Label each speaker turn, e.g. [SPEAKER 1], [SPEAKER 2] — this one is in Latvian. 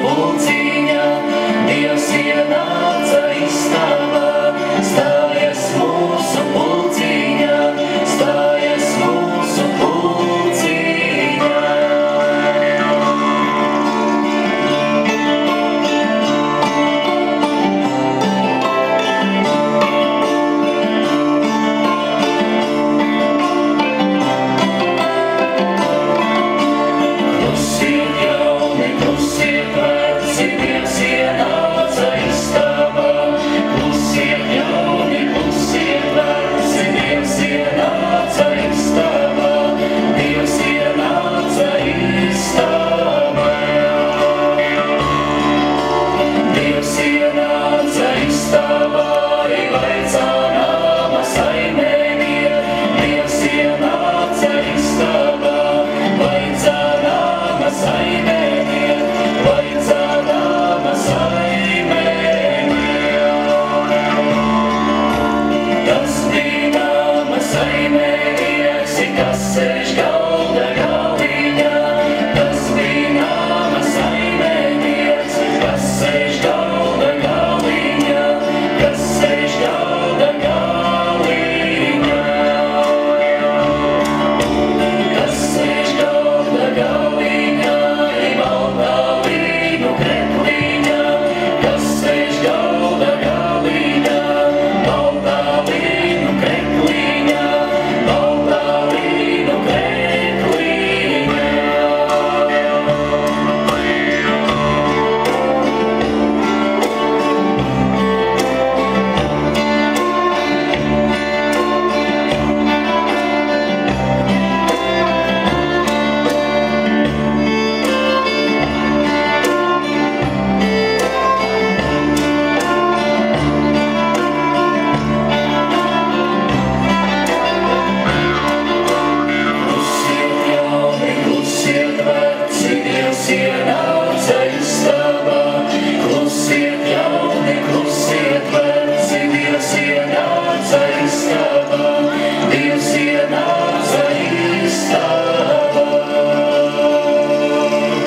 [SPEAKER 1] pulciņā, Dievs ienāca istabā, stājies mūsu pulciņā, stājies mūsu pulciņā. Klusiet jauni, klusiet veci, Dievs ienāca istabā. Klusiet jauni, klusiet veci, Dievs ienāca istabā. Dievs ienāca istabā. Dievs ienāca istabā, vaicā nama saimēnie. Dievs ienāca istabā, vaicā nama saimēnie, vaicā nama saimēnie. Tas bija nama saimēnieks, kas